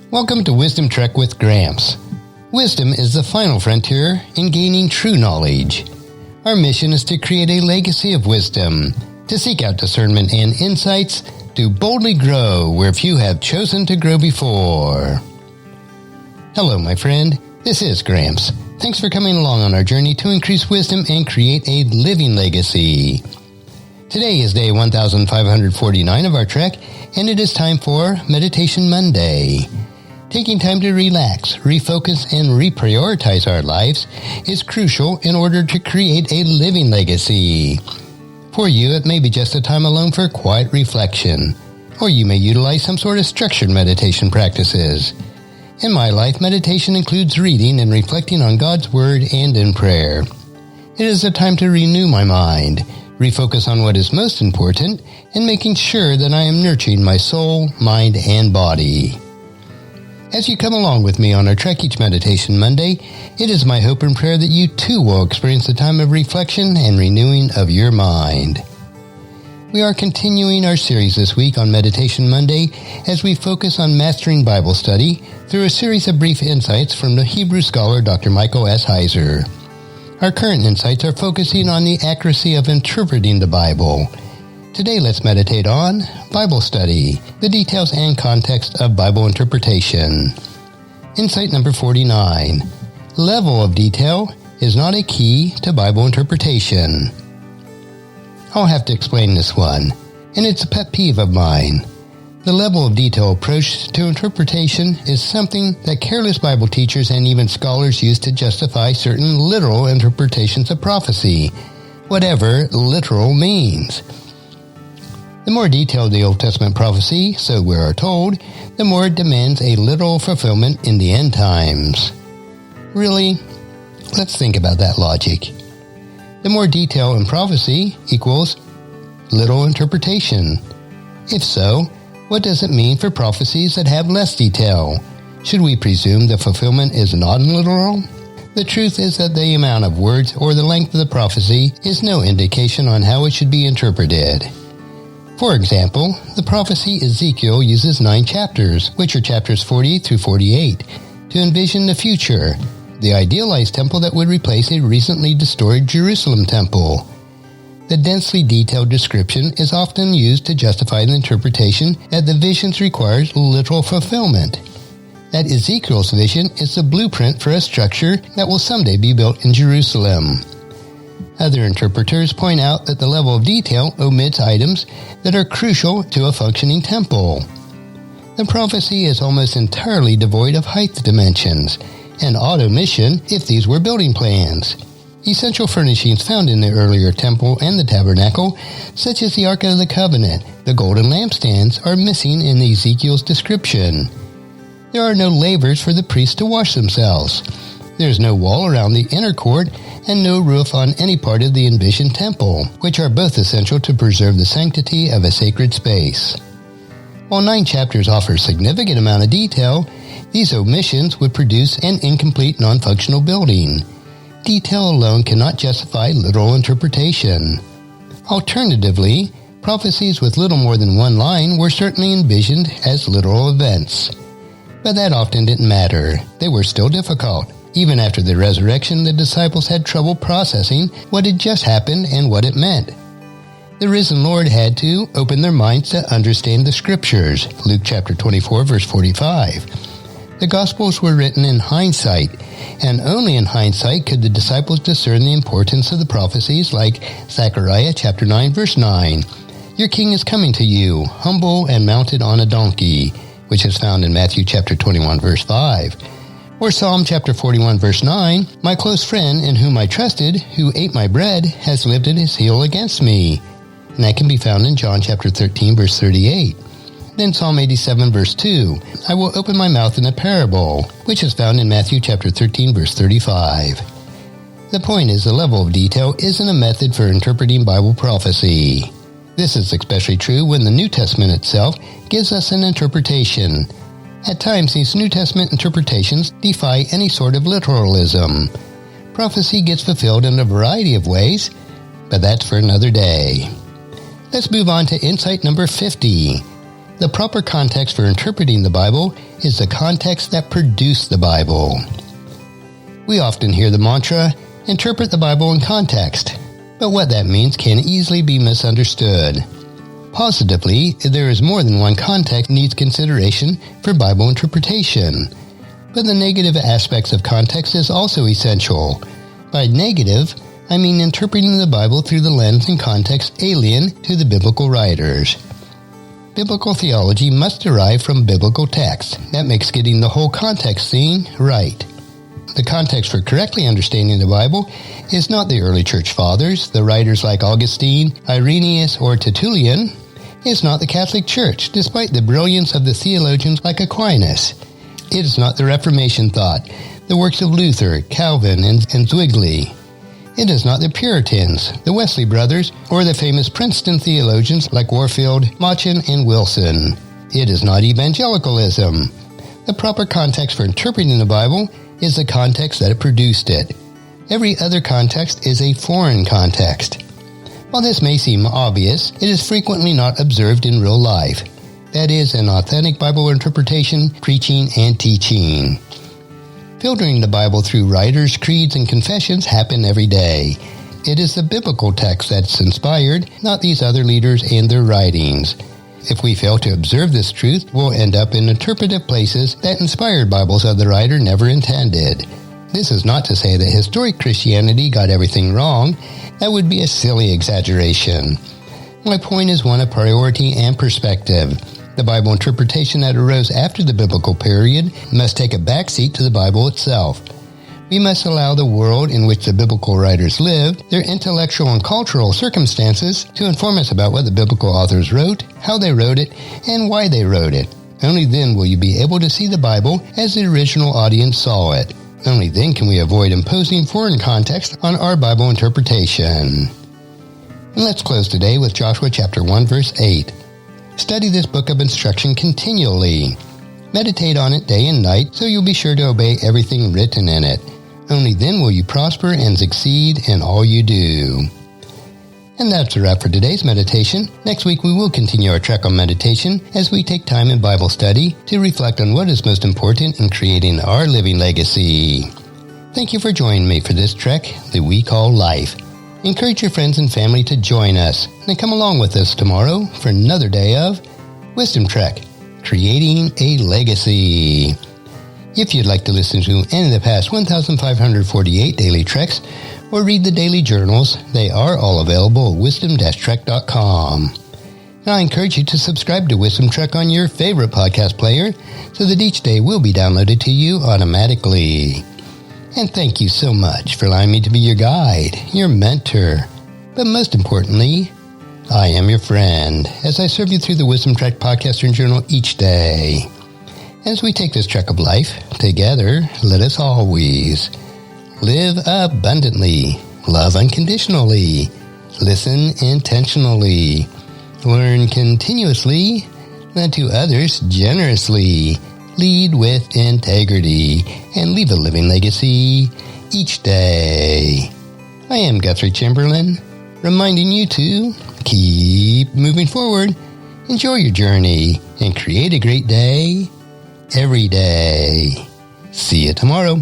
Welcome to Wisdom Trek with Gramps. Wisdom is the final frontier in gaining true knowledge. Our mission is to create a legacy of wisdom, to seek out discernment and insights, to boldly grow where few have chosen to grow before. Hello, my friend. This is Gramps. Thanks for coming along on our journey to increase wisdom and create a living legacy. Today is day 1549 of our trek, and it is time for Meditation Monday. Taking time to relax, refocus, and reprioritize our lives is crucial in order to create a living legacy. For you, it may be just a time alone for quiet reflection, or you may utilize some sort of structured meditation practices. In my life, meditation includes reading and reflecting on God's Word and in prayer. It is a time to renew my mind, refocus on what is most important, and making sure that I am nurturing my soul, mind, and body. As you come along with me on our Trek each Meditation Monday, it is my hope and prayer that you too will experience a time of reflection and renewing of your mind. We are continuing our series this week on Meditation Monday as we focus on mastering Bible study through a series of brief insights from the Hebrew scholar Dr. Michael S. Heiser. Our current insights are focusing on the accuracy of interpreting the Bible. Today, let's meditate on Bible study, the details and context of Bible interpretation. Insight number 49. Level of detail is not a key to Bible interpretation. I'll have to explain this one, and it's a pet peeve of mine. The level of detail approach to interpretation is something that careless Bible teachers and even scholars use to justify certain literal interpretations of prophecy, whatever literal means. The more detailed the Old Testament prophecy, so we are told, the more it demands a literal fulfillment in the end times. Really? Let's think about that logic. The more detail in prophecy equals literal interpretation. If so, what does it mean for prophecies that have less detail? Should we presume the fulfillment is non-literal? The truth is that the amount of words or the length of the prophecy is no indication on how it should be interpreted. For example, the prophecy Ezekiel uses 9 chapters, which are chapters 40 through 48, to envision the future, the idealized temple that would replace a recently destroyed Jerusalem temple. The densely detailed description is often used to justify the interpretation that the visions requires literal fulfillment. That Ezekiel's vision is the blueprint for a structure that will someday be built in Jerusalem. Other interpreters point out that the level of detail omits items that are crucial to a functioning temple. The prophecy is almost entirely devoid of height dimensions, an odd omission if these were building plans. Essential furnishings found in the earlier temple and the tabernacle, such as the Ark of the Covenant, the golden lampstands, are missing in Ezekiel's description. There are no lavers for the priests to wash themselves. There is no wall around the inner court and no roof on any part of the envisioned temple, which are both essential to preserve the sanctity of a sacred space. While 9 chapters offer a significant amount of detail, these omissions would produce an incomplete non-functional building. Detail alone cannot justify literal interpretation. Alternatively, prophecies with little more than one line were certainly envisioned as literal events. But that often didn't matter. They were still difficult. Even after the resurrection, the disciples had trouble processing what had just happened and what it meant. The risen Lord had to open their minds to understand the Scriptures, Luke chapter 24, verse 45. The Gospels were written in hindsight, and only in hindsight could the disciples discern the importance of the prophecies like Zechariah chapter 9, verse 9. Your king is coming to you, humble and mounted on a donkey, which is found in Matthew chapter 21, verse 5. Or Psalm chapter 41, verse 9, my close friend in whom I trusted, who ate my bread, has lifted his heel against me. And that can be found in John chapter 13, verse 38. Then Psalm 87, verse 2, I will open my mouth in a parable, which is found in Matthew chapter 13, verse 35. The point is the level of detail isn't a method for interpreting Bible prophecy. This is especially true when the New Testament itself gives us an interpretation. At times, these New Testament interpretations defy any sort of literalism. Prophecy gets fulfilled in a variety of ways, but that's for another day. Let's move on to insight number 50. The proper context for interpreting the Bible is the context that produced the Bible. We often hear the mantra, interpret the Bible in context, but what that means can easily be misunderstood. Positively, there is more than one context needs consideration for Bible interpretation, but the negative aspects of context is also essential. By negative, I mean interpreting the Bible through the lens and context alien to the biblical writers. Biblical theology must derive from biblical text. That makes getting the whole context seen right. The context for correctly understanding the Bible is not the early church fathers, the writers like Augustine, Irenaeus, or Tertullian. It's not the Catholic Church, despite the brilliance of the theologians like Aquinas. It is not the Reformation thought, the works of Luther, Calvin, and Zwingli. It is not the Puritans, the Wesley brothers, or the famous Princeton theologians like Warfield, Machen, and Wilson. It is not evangelicalism. The proper context for interpreting the Bible is the context that produced it. Every other context is a foreign context. While this may seem obvious, it is frequently not observed in real life. That is, in authentic Bible interpretation, preaching, and teaching. Filtering the Bible through writers, creeds, and confessions happen every day. It is the biblical text that's inspired, not these other leaders and their writings. If we fail to observe this truth, we'll end up in interpretive places that inspired Bibles of the writer never intended. This is not to say that historic Christianity got everything wrong. That would be a silly exaggeration. My point is one of priority and perspective. The Bible interpretation that arose after the biblical period must take a backseat to the Bible itself. We must allow the world in which the biblical writers lived, their intellectual and cultural circumstances, to inform us about what the biblical authors wrote, how they wrote it, and why they wrote it. Only then will you be able to see the Bible as the original audience saw it. Only then can we avoid imposing foreign context on our Bible interpretation. And let's close today with Joshua chapter 1 verse 8. Study this book of instruction continually. Meditate on it day and night so you'll be sure to obey everything written in it. Only then will you prosper and succeed in all you do. And that's a wrap for today's meditation. Next week we will continue our trek on meditation as we take time in Bible study to reflect on what is most important in creating our living legacy. Thank you for joining me for this trek that we call life. Encourage your friends and family to join us and come along with us tomorrow for another day of Wisdom Trek, Creating a Legacy. If you'd like to listen to any of the past 1,548 daily treks or read the daily journals, they are all available at wisdom-trek.com. And I encourage you to subscribe to Wisdom Trek on your favorite podcast player so that each day will be downloaded to you automatically. And thank you so much for allowing me to be your guide, your mentor. But most importantly, I am your friend as I serve you through the Wisdom Trek podcast and journal each day. As we take this trek of life together, let us always live abundantly, love unconditionally, listen intentionally, learn continuously, lend to others generously, lead with integrity, and leave a living legacy each day. I am Guthrie Chamberlain, reminding you to keep moving forward, enjoy your journey, and create a great day every day. See you tomorrow.